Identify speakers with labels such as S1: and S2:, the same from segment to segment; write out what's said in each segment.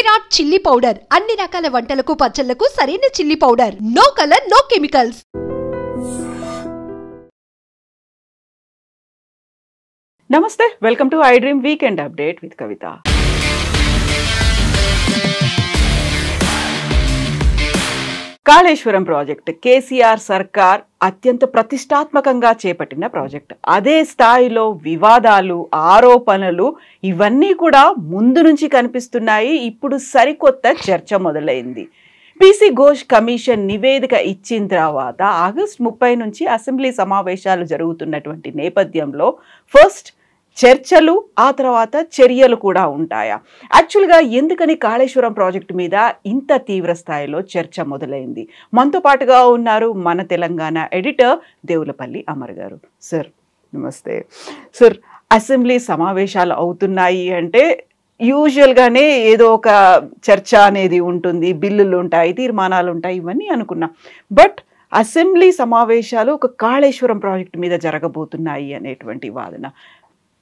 S1: Virat chilli powder అన్ని రకాల వంటలకు పచ్చళ్లకు సరైన chilli powder. No colour, no chemicals.
S2: నమస్తే, welcome to I dream weekend update with Kavitha. Kaleshwaram project KCR సర్కార్ అత్యంత ప్రతిష్టాత్మకంగా చేపట్టిన ప్రాజెక్ట్. అదే స్థాయిలో వివాదాలు, ఆరోపణలు ఇవన్నీ కూడా ముందు నుంచి కనిపిస్తున్నాయి. ఇప్పుడు సరికొత్త చర్చ మొదలైంది. పీసీ ఘోష్ కమిషన్ నివేదిక ఇచ్చిన తర్వాత ఆగస్టు 30 నుంచి అసెంబ్లీ సమావేశాలు జరుగుతున్నటువంటి నేపథ్యంలో ఫస్ట్ చర్చలు, ఆ తర్వాత చర్యలు కూడా ఉంటాయా? యాక్చువల్గా ఎందుకని కాళేశ్వరం ప్రాజెక్టు మీద ఇంత తీవ్ర స్థాయిలో చర్చ మొదలైంది? మనతో పాటుగా ఉన్నారు మన తెలంగాణ ఎడిటర్ దేవులపల్లి అమర్ గారు. సార్ నమస్తే. సార్, అసెంబ్లీ సమావేశాలు అవుతున్నాయి అంటే యూజువల్గానే ఏదో ఒక చర్చ అనేది ఉంటుంది, బిల్లులు ఉంటాయి, తీర్మానాలు ఉంటాయి, ఇవన్నీ అనుకున్నాం. బట్ అసెంబ్లీ సమావేశాలు ఒక కాళేశ్వరం ప్రాజెక్టు మీద జరగబోతున్నాయి అనేటువంటి వాదన.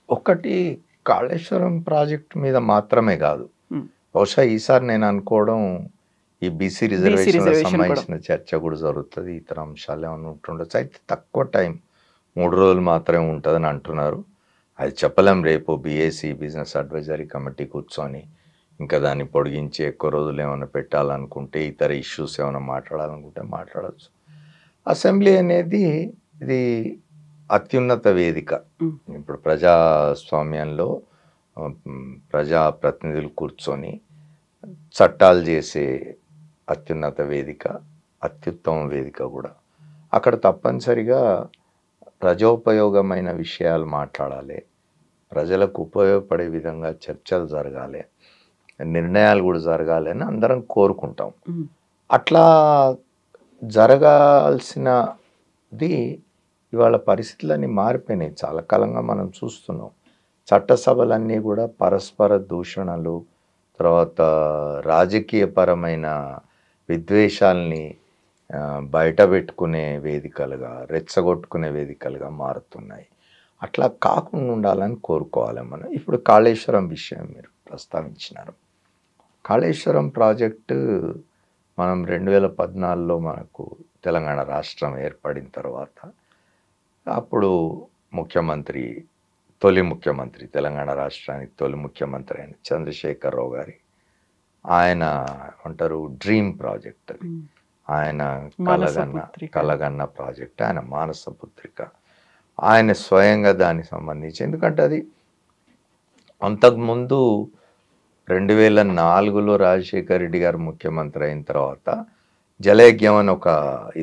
S3: ఒకటి కాళేశ్వరం ప్రాజెక్ట్ మీద మాత్రమే కాదు, బహుశా ఈసారి నేను అనుకోవడం ఈ బీసీ రిజర్వేషన్ సంబంధించిన చర్చ కూడా జరుగుతుంది. ఇతర అంశాలు ఏమైనా ఉంటుండొచ్చు. అయితే తక్కువ టైం, 3 రోజులు మాత్రమే ఉంటుందని అంటున్నారు. అది చెప్పలేం. రేపు బీఏసీ బిజినెస్ అడ్వైజరీ కమిటీ కూర్చొని ఇంకా దాన్ని పొడిగించి ఎక్కువ రోజులు ఏమైనా పెట్టాలనుకుంటే, ఇతర ఇష్యూస్ ఏమైనా మాట్లాడాలనుకుంటే మాట్లాడచ్చు. అసెంబ్లీ అనేది ఇది అత్యున్నత వేదిక. ఇప్పుడు ప్రజాస్వామ్యంలో ప్రజాప్రతినిధులు కూర్చొని చట్టాలు చేసే అత్యున్నత వేదిక, అత్యుత్తమ వేదిక కూడా. అక్కడ తప్పనిసరిగా ప్రజోపయోగమైన విషయాలు మాట్లాడాలి, ప్రజలకు ఉపయోగపడే విధంగా చర్చలు జరగాలి, నిర్ణయాలు కూడా జరగాలి అని అందరం కోరుకుంటాం. అట్లా జరగాల్సినది ఇవాళ పరిస్థితులన్నీ మారిపోయినాయి. చాలా కాలంగా మనం చూస్తున్నాం. చట్టసభలన్నీ కూడా పరస్పర దూషణలు, తర్వాత రాజకీయపరమైన విద్వేషాలని బయట పెట్టుకునే వేదికలుగా, రెచ్చగొట్టుకునే వేదికలుగా మారుతున్నాయి. అట్లా కాకుండా ఉండాలని కోరుకోవాలి మనం. ఇప్పుడు కాళేశ్వరం విషయం మీరు ప్రస్తావించినారు. కాళేశ్వరం ప్రాజెక్టు మనం 2014లో మనకు తెలంగాణ రాష్ట్రం ఏర్పడిన తర్వాత అప్పుడు తొలి ముఖ్యమంత్రి, తెలంగాణ రాష్ట్రానికి తొలి ముఖ్యమంత్రి అయిన చంద్రశేఖరరావు గారి ఆయన అంటారు డ్రీమ్ ప్రాజెక్ట్. అది ఆయన కలగన్న ప్రాజెక్ట్, ఆయన మానస పుత్రిక. ఆయన స్వయంగా దానికి సంబంధించి, ఎందుకంటే అది అంతకుముందు 2004లో రాజశేఖర రెడ్డి గారు ముఖ్యమంత్రి అయిన తర్వాత జలయజ్ఞం అని ఒక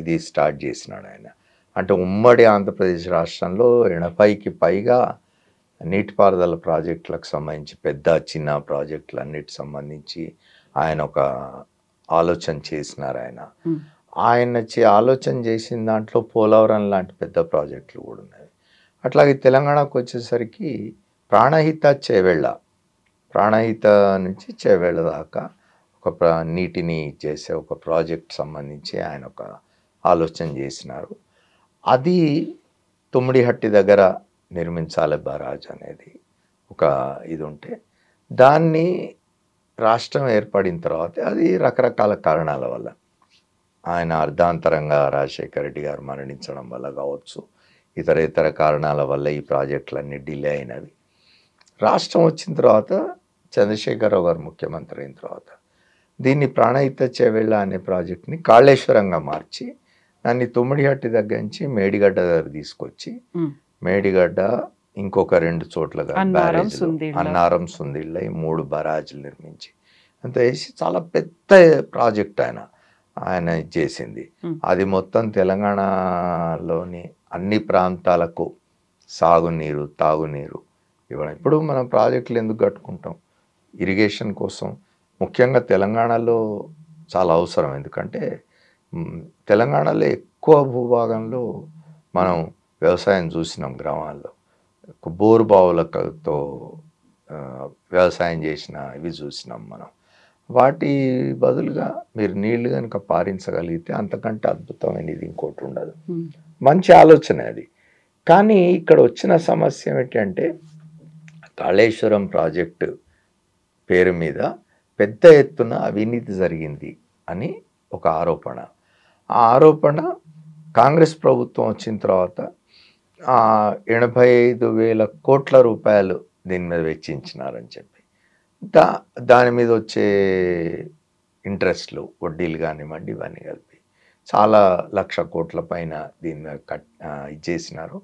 S3: ఇది స్టార్ట్ చేసినాడు ఆయన. అంటే ఉమ్మడి ఆంధ్రప్రదేశ్ రాష్ట్రంలో 80కి పైగా నీటిపారుదల ప్రాజెక్టులకు సంబంధించి, పెద్ద చిన్న ప్రాజెక్టులు అన్నిటి సంబంధించి ఆయన ఒక ఆలోచన చేసినారు. ఆయన ఆలోచన చేసిన దాంట్లో పోలవరం లాంటి పెద్ద ప్రాజెక్టులు కూడా ఉన్నాయి. అట్లాగే తెలంగాణకు వచ్చేసరికి ప్రాణహిత నుంచి చేవేళ్ళ దాకా ఒక నీటిని చేసే ఒక ప్రాజెక్ట్ సంబంధించి ఆయన ఒక ఆలోచన చేసినారు. అది తుమ్మిడిహట్టి దగ్గర నిర్మించాలి బరాజ్ అనేది ఒక ఇది ఉంటే, దాన్ని రాష్ట్రం ఏర్పడిన తర్వాత అది రకరకాల కారణాల వల్ల, ఆయన అర్ధాంతరంగా రాజశేఖర రెడ్డి గారు మరణించడం వల్ల కావచ్చు, ఇతర కారణాల వల్ల ఈ ప్రాజెక్టులన్నీ డిలే అయినవి. రాష్ట్రం వచ్చిన తర్వాత చంద్రశేఖరరావు గారు ముఖ్యమంత్రి అయిన తర్వాత దీన్ని ప్రాణహిత చేవేళ్ళ అనే ప్రాజెక్ట్ని కాళేశ్వరంగా మార్చి దాన్ని తుమ్మిడిహట్టి దగ్గర నుంచి మేడిగడ్డ దగ్గర తీసుకొచ్చి, మేడిగడ్డ ఇంకొక 2 చోట్ల అన్నారం, సుందిళ్ళ, ఈ 3 బరాజులు నిర్మించి అంత వేసి చాలా పెద్ద ప్రాజెక్ట్ ఆయన చేసింది. అది మొత్తం తెలంగాణలోని అన్ని ప్రాంతాలకు సాగునీరు, తాగునీరు ఇవ్వడం. ఇప్పుడు మనం ప్రాజెక్టులు ఎందుకు కట్టుకుంటాం? ఇరిగేషన్ కోసం. ముఖ్యంగా తెలంగాణలో చాలా అవసరం. ఎందుకంటే తెలంగాణలో ఎక్కువ భూభాగంలో మనం వ్యవసాయం చూసినాం. గ్రామాల్లో బోరు బావులతో వ్యవసాయం చేసిన ఇవి చూసినాం మనం. వాటి బదులుగా మీరు నీళ్లు కనుక పారించగలిగితే అంతకంటే అద్భుతమైనది ఇంకోటి ఉండదు. మంచి ఆలోచన అది. కానీ ఇక్కడ వచ్చిన సమస్య ఏమిటంటే, కాళేశ్వరం ప్రాజెక్టు పేరు మీద పెద్ద ఎత్తున అవినీతి జరిగింది అని ఒక ఆరోపణ. ఆ ఆరోపణ కాంగ్రెస్ ప్రభుత్వం వచ్చిన తర్వాత 85,000 కోట్ల రూపాయలు దీని మీద వెచ్చించినారని చెప్పి దాని మీద వచ్చే ఇంట్రెస్ట్లు, వడ్డీలు కానివ్వండి, ఇవన్నీ కలిపి చాలా 1,00,000 కోట్ల పైన దీని మీద ఇచ్చేసినారు.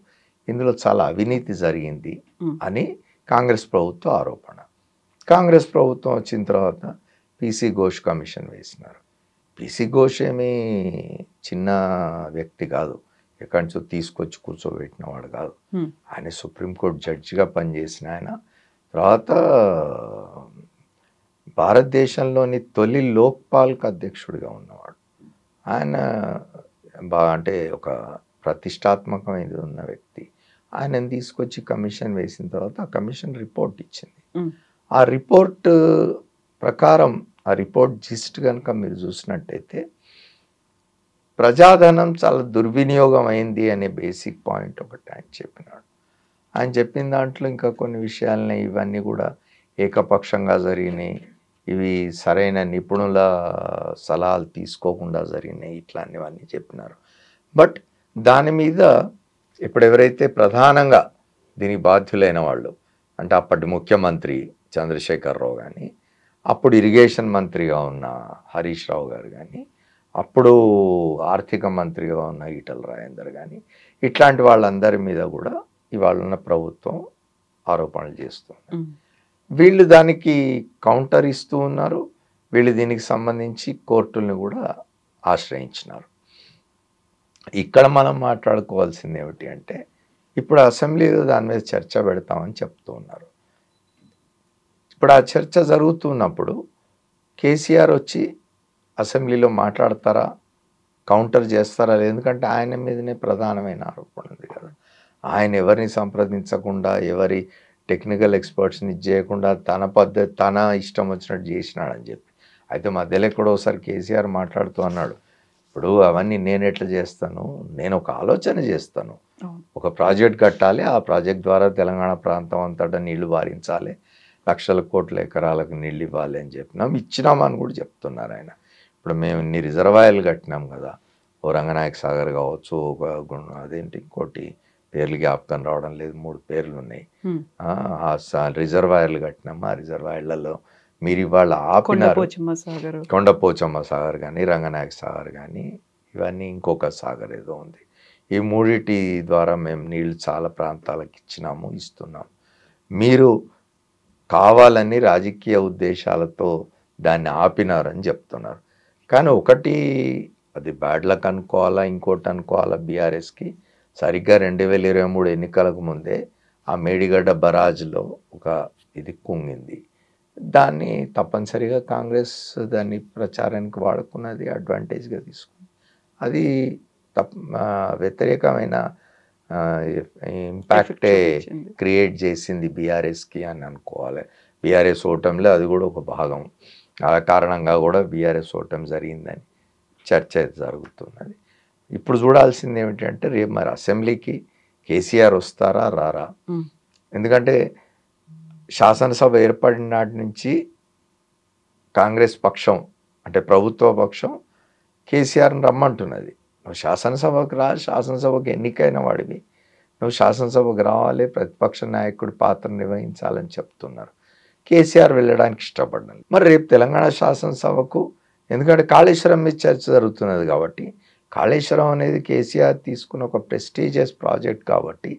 S3: ఇందులో చాలా అవినీతి జరిగింది అని కాంగ్రెస్ ప్రభుత్వ ఆరోపణ. కాంగ్రెస్ ప్రభుత్వం వచ్చిన తర్వాత పీసీ ఘోష్ కమిషన్ వేసినారు. పీసీ ఘోష్ ఏమీ చిన్న వ్యక్తి కాదు, ఎక్కడి నుంచో తీసుకొచ్చి కూర్చోబెట్టిన వాడు కాదు. ఆయన సుప్రీంకోర్టు జడ్జిగా పనిచేసిన ఆయన. తర్వాత భారతదేశంలోని తొలి లోక్పాల్కి అధ్యక్షుడిగా ఉన్నవాడు ఆయన. అంటే ఒక ప్రతిష్టాత్మకమైనది ఉన్న వ్యక్తి. ఆయనను తీసుకొచ్చి కమిషన్ వేసిన తర్వాత ఆ కమిషన్ రిపోర్ట్ ఇచ్చింది. ఆ రిపోర్ట్ ప్రకారం, ఆ రిపోర్ట్ జిస్ట్ కనుక మీరు చూసినట్టయితే ప్రజాధనం చాలా దుర్వినియోగం అయింది అనే బేసిక్ పాయింట్ ఒకటి ఆయన చెప్పినాడు. ఆయన చెప్పిన దాంట్లో ఇంకా కొన్ని విషయాలని, ఇవన్నీ కూడా ఏకపక్షంగా జరిగినాయి, ఇవి సరైన నిపుణుల సలహాలు తీసుకోకుండా జరిగినాయి, ఇట్లాంటివన్నీ చెప్పినారు. బట్ దాని మీద ఇప్పుడు ఎవరైతే ప్రధానంగా దీనికి బాధ్యులైన వాళ్ళు అంటే అప్పటి ముఖ్యమంత్రి చంద్రశేఖరరావు కానీ, అప్పుడు ఇరిగేషన్ మంత్రిగా ఉన్న హరీష్ రావు గారు కానీ, అప్పుడు ఆర్థిక మంత్రిగా ఉన్న ఈటల రాజేందర్ కానీ, ఇట్లాంటి వాళ్ళందరి మీద కూడా ఇవాళ ఉన్న ప్రభుత్వం ఆరోపణలు చేస్తుంది. వీళ్ళు దానికి కౌంటర్ ఇస్తూ ఉన్నారు. వీళ్ళు దీనికి సంబంధించి కోర్టుల్ని కూడా ఆశ్రయించినారు. ఇక్కడ మనం మాట్లాడుకోవాల్సింది ఏమిటి అంటే, ఇప్పుడు అసెంబ్లీలో దాని మీద చర్చ పెడతామని చెప్తూ ఉన్నారు. ఇప్పుడు ఆ చర్చ జరుగుతున్నప్పుడు కేసీఆర్ వచ్చి అసెంబ్లీలో మాట్లాడతారా, కౌంటర్ చేస్తారా? ఎందుకంటే ఆయన మీదనే ప్రధానమైన ఆరోపణ ఉంది కదా. ఆయన ఎవరిని సంప్రదించకుండా, ఎవరి టెక్నికల్ ఎక్స్పర్ట్స్ని చేయకుండా తన పద్ధతి, తన ఇష్టం వచ్చినట్టు చేసినాడని చెప్పి. అయితే మధ్యలో ఎక్కడోసారి కేసీఆర్ మాట్లాడుతూ అన్నాడు, ఇప్పుడు అవన్నీ నేను ఎట్లా చేస్తాను, నేను ఒక ఆలోచన చేస్తాను, ఒక ప్రాజెక్ట్ కట్టాలి, ఆ ప్రాజెక్ట్ ద్వారా తెలంగాణ ప్రాంతం అంతటా నీళ్లు వారించాలి, లక్షల కోట్ల ఎకరాలకు నీళ్ళు ఇవ్వాలి అని చెప్పినాం, ఇచ్చినామని కూడా చెప్తున్నారు ఆయన. ఇప్పుడు మేము ఇన్ని రిజర్వాయర్లు కట్టినాం కదా, ఓ రంగనాయక సాగర్ కావచ్చు, ఒక అదేంటి ఇంకోటి పేర్లు జ్ఞాపకం రావడం లేదు, 3 పేర్లు ఉన్నాయి. ఆ రిజర్వాయర్లు కట్టినాం. ఆ రిజర్వాయర్లలో మీరు ఇవాళ ఆపినారు కొండపోచమ్మ సాగర్ కానీ, రంగనాయక సాగర్ కానీ, ఇవన్నీ ఇంకొక సాగర్ ఏదో ఉంది. ఈ 3 ద్వారా మేము నీళ్లు చాలా ప్రాంతాలకు ఇచ్చినాము, ఇస్తున్నాము. మీరు కావాలని రాజకీయ ఉద్దేశాలతో దాన్ని ఆపినారని చెప్తున్నారు. కానీ ఒకటి, అది బ్యాడ్ లక్ అనుకోవాలా, ఇంకోటి అనుకోవాలా, బీఆర్ఎస్కి సరిగ్గా 2023 ఎన్నికలకు ముందే ఆ మేడిగడ్డ బరాజ్లో ఒక ఇది కుంగింది. దాన్ని తప్పనిసరిగా కాంగ్రెస్ దాన్ని ప్రచారానికి వాడుకున్నది, అడ్వాంటేజ్గా తీసుకుంది. అది వ్యతిరేకమైన ఇంపాక్టే క్రియేట్ చేసింది బీఆర్ఎస్కి అని అనుకోవాలి. బీఆర్ఎస్ ఓటమిలో అది కూడా ఒక భాగం. ఆ కారణంగా కూడా బీఆర్ఎస్ ఓటమి జరిగిందని చర్చ జరుగుతున్నది. ఇప్పుడు చూడాల్సింది ఏమిటంటే, రేపు మరి అసెంబ్లీకి కేసీఆర్ వస్తారా రారా? ఎందుకంటే శాసనసభ ఏర్పడిన నాటి నుంచి కాంగ్రెస్ పక్షం అంటే ప్రభుత్వ పక్షం కేసీఆర్ని రమ్మంటున్నది. నువ్వు శాసనసభకు రా, శాసనసభకు ఎన్నికైన వాడివి, నువ్వు శాసనసభకు రావాలి, ప్రతిపక్ష నాయకుడి పాత్ర నిర్వహించాలని చెప్తున్నారు. కేసీఆర్ వెళ్ళడానికి ఇష్టపడ్డాను. మరి రేపు తెలంగాణ శాసనసభకు, ఎందుకంటే కాళేశ్వరం మీద చర్చ జరుగుతున్నది కాబట్టి, కాళేశ్వరం అనేది కేసీఆర్ తీసుకున్న ఒక ప్రెస్టీజియస్ ప్రాజెక్ట్ కాబట్టి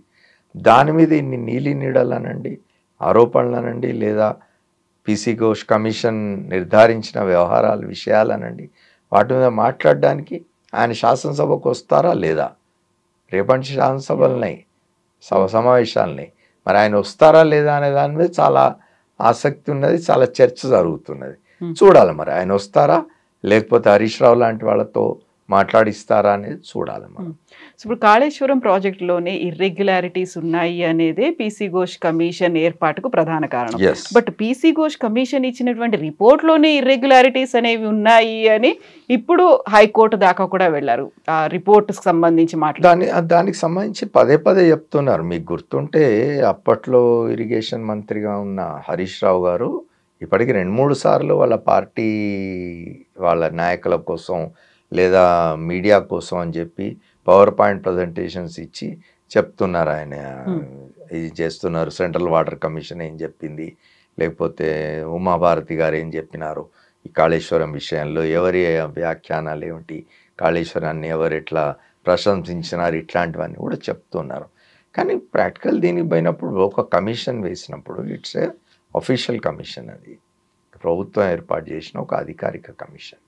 S3: దాని మీద ఇన్ని నీలి నీడలనండి, ఆరోపణలనండి, లేదా పీసీ ఘోష్ కమిషన్ నిర్ధారించిన వ్యవహారాల విషయాలనండి, వాటి మీద మాట్లాడడానికి ఆయన శాసనసభకు వస్తారా లేదా? రేపటి శాసనసభలున్నాయి, సమావేశాలున్నాయి. మరి ఆయన వస్తారా లేదా అనే దాని మీద చాలా ఆసక్తి ఉన్నది, చాలా చర్చ జరుగుతున్నది. చూడాలి మరి ఆయన వస్తారా, లేకపోతే హరీష్ రావు లాంటి వాళ్ళతో మాట్లాడిస్తారా అనేది చూడాలి మనం.
S2: ఇప్పుడు కాళేశ్వరం ప్రాజెక్టులోనే ఇర్రెగ్యులారిటీస్ ఉన్నాయి అనేది పీసీ ఘోష్ కమిషన్ ఏర్పాటుకు ప్రధాన కారణం. బట్ పీసీ ఘోష్ కమిషన్ ఇచ్చినటువంటి రిపోర్ట్లోనే ఇర్రెగ్యులారిటీస్ అనేవి ఉన్నాయి అని ఇప్పుడు హైకోర్టు దాకా కూడా వెళ్ళారు. ఆ రిపోర్ట్కి సంబంధించి
S3: దానికి సంబంధించి పదే చెప్తున్నారు. మీకు గుర్తుంటే అప్పట్లో ఇరిగేషన్ మంత్రిగా ఉన్న హరీష్ రావు గారు ఇప్పటికి 2-3 సార్లు వాళ్ళ పార్టీ వాళ్ళ నాయకుల కోసం లేదా మీడియా కోసం అని చెప్పి పవర్ పాయింట్ ప్రజెంటేషన్స్ ఇచ్చి చెప్తున్నారు ఆయన ఇది చేస్తున్నారు. సెంట్రల్ వాటర్ కమిషన్ ఏం చెప్పింది, లేకపోతే ఉమాభారతి గారు ఏం చెప్పినారు ఈ కాళేశ్వరం విషయంలో, ఎవరి వ్యాఖ్యానాలు ఏమిటి, కాళేశ్వరాన్ని ఎవరు ఎట్లా ప్రశంసించినారు, ఇట్లాంటివన్నీ కూడా చెప్తున్నారు. కానీ ప్రాక్టికల్ దీనికి పోయినప్పుడు ఒక కమిషన్ వేసినప్పుడు ఇట్స్ ఏ అఫీషియల్ కమిషన్, అది ప్రభుత్వం ఏర్పాటు చేసిన ఒక అధికారిక కమిషన్.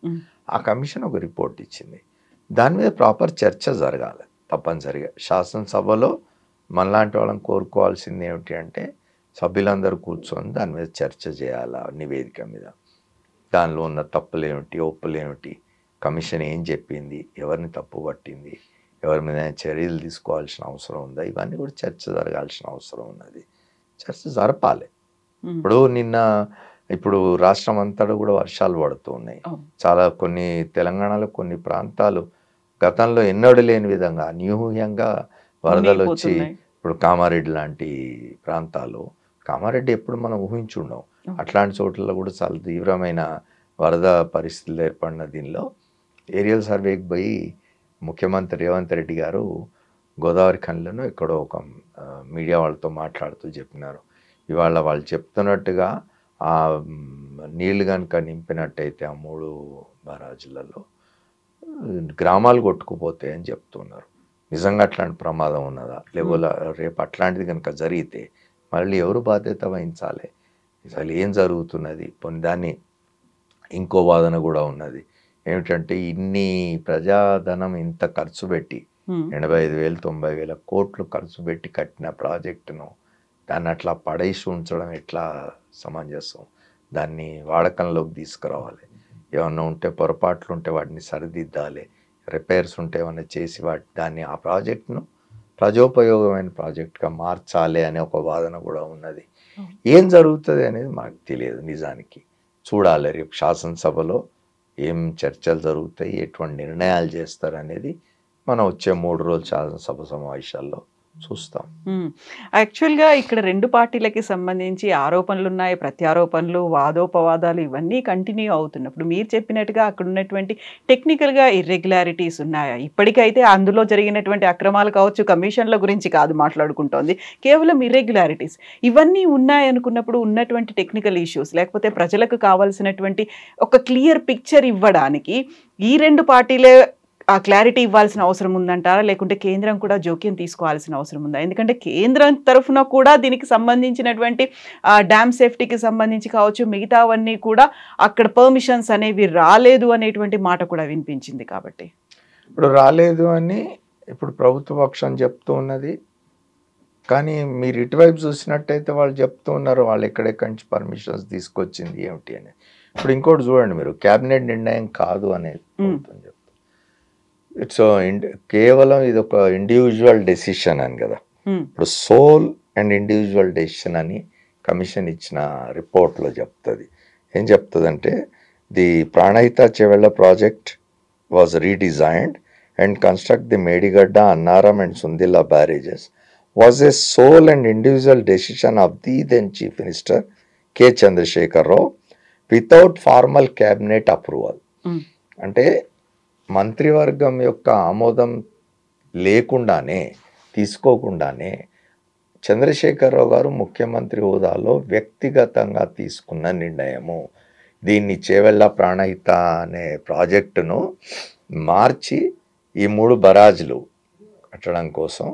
S3: ఆ కమిషన్ ఒక రిపోర్ట్ ఇచ్చింది. దాని మీద ప్రాపర్ చర్చ జరగాలి తప్పనిసరిగా. శాసనసభలో మనలాంటి వాళ్ళని కోరుకోవాల్సింది ఏమిటి అంటే సభ్యులందరూ కూర్చొని దాని మీద చర్చ చేయాలి. నివేదిక మీద దానిలో ఉన్న తప్పులేమిటి, ఒప్పులేమిటి, కమిషన్ ఏం చెప్పింది, ఎవరిని తప్పు పట్టింది, ఎవరి మీద చర్యలు తీసుకోవాల్సిన అవసరం ఉందా, ఇవన్నీ కూడా చర్చ జరగాల్సిన అవసరం ఉన్నది. చర్చ జరపాలి. ఇప్పుడు రాష్ట్రం అంతా కూడా వర్షాలు పడుతూ ఉన్నాయి. చాలా తెలంగాణలో కొన్ని ప్రాంతాలు గతంలో ఎన్నడూ లేని విధంగా అనూహ్యంగా వరదలు వచ్చి, ఇప్పుడు కామారెడ్డి లాంటి ప్రాంతాలు, కామారెడ్డి ఎప్పుడు మనం ఊహించుండం, అట్లాంటి చోట్లలో కూడా చాలా తీవ్రమైన వరద పరిస్థితులు ఏర్పడిన దీనిలో ఏరియల్ సర్వేకి పోయి ముఖ్యమంత్రి రేవంత్ రెడ్డి గారు గోదావరి ఖనిలో ఎక్కడో ఒక మీడియా వాళ్ళతో మాట్లాడుతూ చెప్పినారు, ఇవాళ వాళ్ళు చెప్తున్నట్టుగా ఆ నీళ్లు కనుక నింపినట్టయితే ఆ 3 బరాజులలో గ్రామాలు కొట్టుకుపోతాయి అని చెప్తున్నారు. నిజంగా అట్లాంటి ప్రమాదం ఉన్నదా, లేకపోతే రేపు అట్లాంటిది కనుక జరిగితే మళ్ళీ ఎవరు బాధ్యత వహించాలి, అసలు ఏం జరుగుతున్నది? దాన్ని ఇంకో వాదన కూడా ఉన్నది ఏమిటంటే, ఇన్ని ప్రజాధనం ఇంత ఖర్చు పెట్టి 85,000 90,000 కోట్లు ఖర్చు పెట్టి కట్టిన ప్రాజెక్టును దాన్ని అట్లా పడేసి ఉంచడం ఎట్లా సమంజసం? దాన్ని వాడకంలోకి తీసుకురావాలి. ఏమన్నా ఉంటే పొరపాట్లు ఉంటే వాటిని సరిదిద్దాలి, రిపేర్స్ ఉంటే ఏమైనా చేసి దాన్ని ఆ ప్రాజెక్టును ప్రజోపయోగమైన ప్రాజెక్టుగా మార్చాలి అనే ఒక వాదన కూడా ఉన్నది. ఏం జరుగుతుంది అనేది మనకు తెలియదు. నిజానికి చూడాలి రేపు శాసనసభలో ఏం చర్చలు జరుగుతాయి, ఎటువంటి నిర్ణయాలు చేస్తారు అనేది మనం వచ్చే 3 రోజుల శాసనసభ సమావేశాల్లో చూస్తాం.
S2: యాక్చువల్గా ఇక్కడ 2 పార్టీలకి సంబంధించి ఆరోపణలు ఉన్నాయి, ప్రత్యారోపణలు, వాదోపవాదాలు ఇవన్నీ కంటిన్యూ అవుతున్నప్పుడు మీరు చెప్పినట్టుగా అక్కడ ఉన్నటువంటి టెక్నికల్గా ఇర్రెగ్యులారిటీస్ ఉన్నాయా? ఇప్పటికైతే అందులో జరిగినటువంటి అక్రమాలు కావచ్చు, కమిషన్ల గురించి కాదు మాట్లాడుకుంటోంది, కేవలం ఇర్రెగ్యులారిటీస్ ఇవన్నీ ఉన్నాయనుకున్నప్పుడు ఉన్నటువంటి టెక్నికల్ ఇష్యూస్ లేకపోతే ప్రజలకు కావాల్సినటువంటి ఒక క్లియర్ పిక్చర్ ఇవ్వడానికి ఈ 2 పార్టీలే ఆ క్లారిటీ ఇవ్వాల్సిన అవసరం ఉందంటారా, లేకుంటే కేంద్రం కూడా జోక్యం తీసుకోవాల్సిన అవసరం ఉందా? ఎందుకంటే కేంద్రం తరఫున కూడా దీనికి సంబంధించినటువంటి డ్యామ్ సేఫ్టీకి సంబంధించి కావచ్చు, మిగతావన్నీ కూడా అక్కడ పర్మిషన్స్ అనేవి రాలేదు అనేటువంటి మాట కూడా వినిపించింది. కాబట్టి
S3: ఇప్పుడు రాలేదు అని ఇప్పుడు ప్రభుత్వ పక్షం చెప్తూ ఉన్నది. కానీ మీరు ఇటువైపు చూసినట్టయితే వాళ్ళు చెప్తూ ఉన్నారు వాళ్ళు ఎక్కడెక్కడి నుంచి పర్మిషన్స్ తీసుకొచ్చింది ఏమిటి అని. ఇప్పుడు ఇంకోటి చూడండి, మీరు క్యాబినెట్ నిర్ణయం కాదు అనేది చెప్తారు. ఇట్స్ కేవలం ఇది ఒక ఇండివిజువల్ డెసిషన్ అని కదా. ఇప్పుడు సోల్ అండ్ ఇండివిజువల్ డెసిషన్ అని కమిషన్ ఇచ్చిన రిపోర్ట్లో చెప్తుంది. ఏం చెప్తుందంటే, the Pranahita Chevella project was redesigned and construct the Medigadda, Annaram and Sundilla barrages was a sole and individual decision of the then chief minister K Chandrashekar Rao without formal cabinet approval. అంటే మంత్రివర్గం యొక్క ఆమోదం లేకుండానే, తీసుకోకుండానే చంద్రశేఖరరావు గారు ముఖ్యమంత్రి హోదాలో వ్యక్తిగతంగా తీసుకున్న నిర్ణయము. దీన్ని చేవెళ్ళ ప్రాణహిత అనే ప్రాజెక్టును మార్చి ఈ 3 బరాజులు కట్టడం కోసం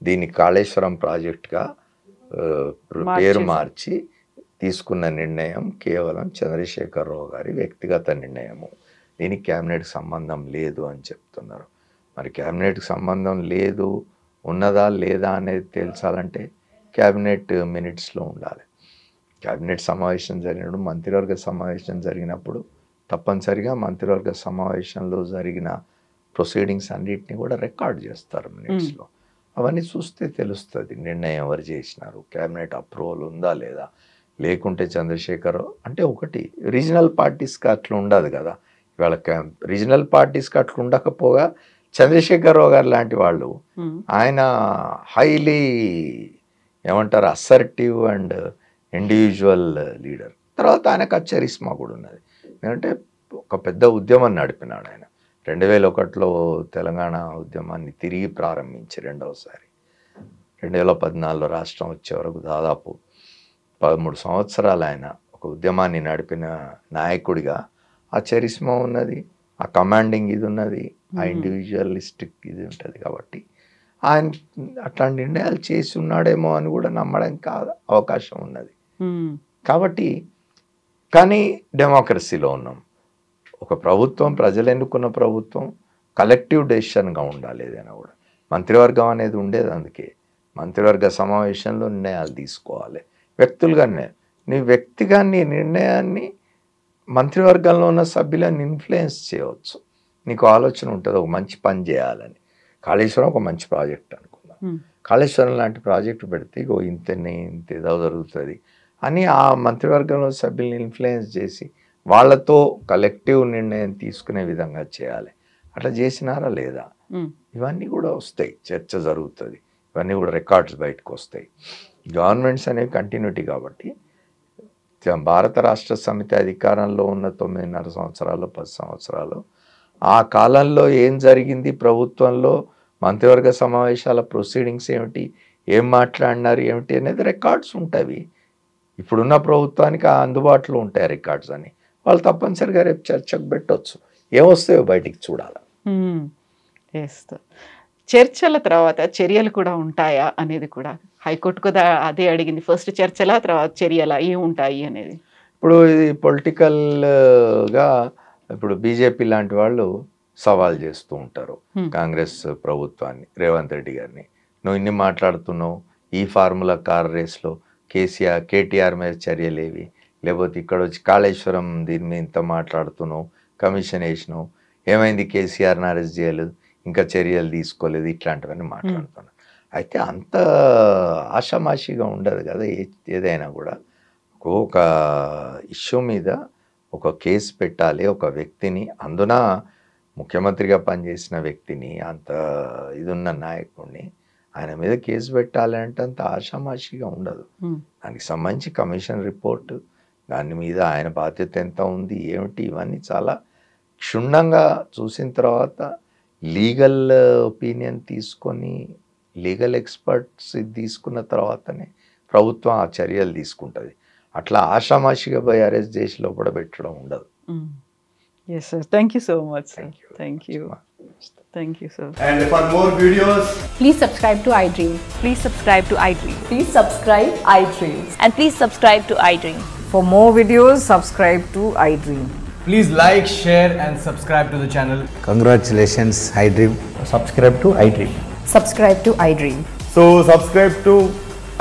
S3: దీన్ని కాళేశ్వరం ప్రాజెక్టుగా పేరు మార్చి తీసుకున్న నిర్ణయం కేవలం చంద్రశేఖరరావు గారి వ్యక్తిగత నిర్ణయము. దీనికి క్యాబినెట్కి సంబంధం లేదు అని చెప్తున్నారు. మరి క్యాబినెట్కి సంబంధం లేదు, ఉన్నదా లేదా అనేది తెలుసాలంటే క్యాబినెట్ మినిట్స్లో ఉండాలి. క్యాబినెట్ సమావేశం జరిగినప్పుడు, మంత్రివర్గ సమావేశం జరిగినప్పుడు తప్పనిసరిగా మంత్రివర్గ సమావేశంలో జరిగిన ప్రొసీడింగ్స్ అన్నిటిని కూడా రికార్డ్ చేస్తారు మినిట్స్లో. అవన్నీ చూస్తే తెలుస్తుంది నిర్ణయం ఎవరు చేసినారు, క్యాబినెట్ అప్రూవల్ ఉందా లేదా. లేకుంటే చంద్రశేఖర్ అంటే ఒకటి రీజనల్ పార్టీస్కి అట్లా ఉండదు కదా. ఇవాళ రీజనల్ పార్టీస్కి అట్లా ఉండకపోగా చంద్రశేఖరరావు గారు లాంటి వాళ్ళు, ఆయన హైలీ ఏమంటారు అసర్టివ్ అండ్ ఇండివిజువల్ లీడర్. తర్వాత ఆయనకు ఆ చరిస్మా కూడా ఉన్నది. ఎందుకంటే ఒక పెద్ద ఉద్యమం నడిపినాడు ఆయన. 2001లో తెలంగాణ ఉద్యమాన్ని తిరిగి ప్రారంభించి రెండవసారి 2014లో రాష్ట్రం వచ్చే వరకు దాదాపు 13 సంవత్సరాలు ఆయన ఒక ఉద్యమాన్ని నడిపిన నాయకుడిగా ఆ చరిస్మా ఉన్నది, ఆ కమాండింగ్ ఇది ఉన్నది, ఆ ఇండివిజువలిస్టిక్ ఇది ఉంటుంది. కాబట్టి ఆయన అట్లాంటి నిర్ణయాలు చేసి ఉన్నాడేమో అని కూడా నమ్మడానికి అవకాశం ఉన్నది. కాబట్టి కానీ డెమోక్రసీలో ఉన్నాం. ఒక ప్రభుత్వం, ప్రజలు ఎన్నుకున్న ప్రభుత్వం కలెక్టివ్ డెసిషన్గా ఉండాలి. ఏదైనా కూడా మంత్రివర్గం అనేది ఉండేది. అందుకే మంత్రివర్గ సమావేశంలో నిర్ణయాలు తీసుకోవాలి. వ్యక్తులుగానే నీ వ్యక్తిగా నీ నిర్ణయాన్ని మంత్రివర్గంలో ఉన్న సభ్యులను ఇన్ఫ్లుయెన్స్ చేయవచ్చు. నీకు ఆలోచన ఉంటుంది ఒక మంచి పని చేయాలని. కాళేశ్వరం ఒక మంచి ప్రాజెక్ట్ అనుకుందాం. కాళేశ్వరం లాంటి ప్రాజెక్టు పెడితే ఇంత ఏదో జరుగుతుంది అని ఆ మంత్రివర్గంలో సభ్యుల్ని ఇన్ఫ్లుయెన్స్ చేసి వాళ్ళతో కలెక్టివ్ నిర్ణయం తీసుకునే విధంగా చేయాలి. అట్లా చేసినారా లేదా? ఇవన్నీ కూడా వస్తాయి, చర్చ జరుగుతుంది, ఇవన్నీ కూడా రికార్డ్స్ బయటకు వస్తాయి. గవర్నమెంట్స్ అనేవి కంటిన్యూటీ. కాబట్టి భారత రాష్ట్ర సమితి అధికారంలో ఉన్న 9.5 సంవత్సరాలు 10 సంవత్సరాలు ఆ కాలంలో ఏం జరిగింది, ప్రభుత్వంలో మంత్రివర్గ సమావేశాల ప్రొసీడింగ్స్ ఏమిటి, ఏం మాట్లాడినారు ఏమిటి అనేది రికార్డ్స్ ఉంటాయి. ఇప్పుడున్న ప్రభుత్వానికి అందుబాటులో ఉంటాయి రికార్డ్స్ అని. వాళ్ళు తప్పనిసరిగా రేపు చర్చకు పెట్టవచ్చు. ఏమొస్తాయో బయటికి చూడాలి.
S2: చర్చల తర్వాత చర్యలు కూడా ఉంటాయా అనేది కూడా హైకోర్టు కూడా అదే అడిగింది. ఫస్ట్ చర్చల తర్వాత చర్యలా ఏముంటాయి అనేది.
S3: ఇప్పుడు ఇది పొలిటికల్గా ఇప్పుడు బీజేపీ లాంటి వాళ్ళు సవాల్ చేస్తూ ఉంటారు కాంగ్రెస్ ప్రభుత్వాన్ని, రేవంత్ రెడ్డి గారిని. నువ్వు ఇన్ని మాట్లాడుతున్నావు, ఈ ఫార్ములా కార్ రేస్లో కేటీఆర్ మీద చర్యలేవి, లేకపోతే ఇక్కడ వచ్చి కాళేశ్వరం దీని మీద ఇంత మాట్లాడుతున్నావు, కమిషన్ వేసినావు, ఏమైంది కేసీఆర్ని అరెస్ట్ చేయలేదు, ఇంకా చర్యలు తీసుకోలేదు, ఇట్లాంటివన్నీ మాట్లాడుతున్నాను. అయితే అంత ఆషామాషిగా ఉండదు కదా ఏదైనా కూడా. ఒక ఇష్యూ మీద ఒక కేసు పెట్టాలి, ఒక వ్యక్తిని, అందున ముఖ్యమంత్రిగా పనిచేసిన వ్యక్తిని, అంత ఇది ఉన్న నాయకుడిని ఆయన మీద కేసు పెట్టాలి అంటే అంత ఆషామాషిగా ఉండదు. దానికి సంబంధించి కమిషన్ రిపోర్టు, దాని మీద ఆయన బాధ్యత ఎంత ఉంది ఏమిటి, ఇవన్నీ చాలా క్షుణ్ణంగా చూసిన తర్వాత లీగల్ ఒపీనియన్ తీసుకొని లీగల్ ఎక్స్పర్ట్స్ తీసుకున్న తర్వాతనే ప్రభుత్వం ఆ చర్యలు తీసుకుంటుంది. అట్లా ఆషామాషిగా పోయి అరెస్ట్ చేసి లోపల పెట్టడం ఉండదు.
S2: Yes sir, thank you so much sir. Thank you sir.
S4: And for more videos,
S5: please subscribe to iDream.
S6: Please subscribe to iDream.
S5: Please subscribe iDream.
S6: And please subscribe to iDream.
S7: For more videos, subscribe to iDream.
S4: please like, share and subscribe to the channel.
S8: Congratulations, iDream.
S9: Subscribe to iDream.
S5: Subscribe to iDream.
S4: So subscribe to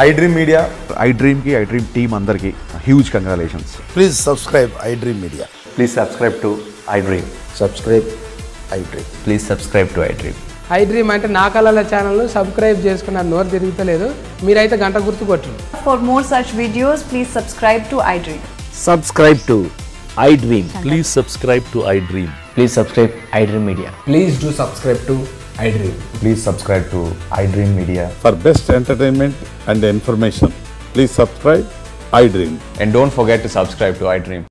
S4: iDream Media.
S10: iDream ki iDream team andarki huge congratulations.
S8: Please subscribe iDream Media.
S9: Please subscribe to iDream.
S8: Subscribe iDream.
S9: Please subscribe to iDream.
S11: iDream అంటే నా కళల channel subscribe చేసుకున్న నోరు తిరుగుతలేదు, మీరైతే గంట గుర్తు కొట్టండి.
S6: For more such videos, please subscribe to iDream.
S9: Subscribe to iDream.
S12: Please subscribe to iDream.
S9: Please subscribe iDream Media.
S4: Please do subscribe to iDream.
S9: Please subscribe to iDream Media.
S10: For best entertainment and information, please subscribe iDream.
S9: And don't forget to subscribe to iDream.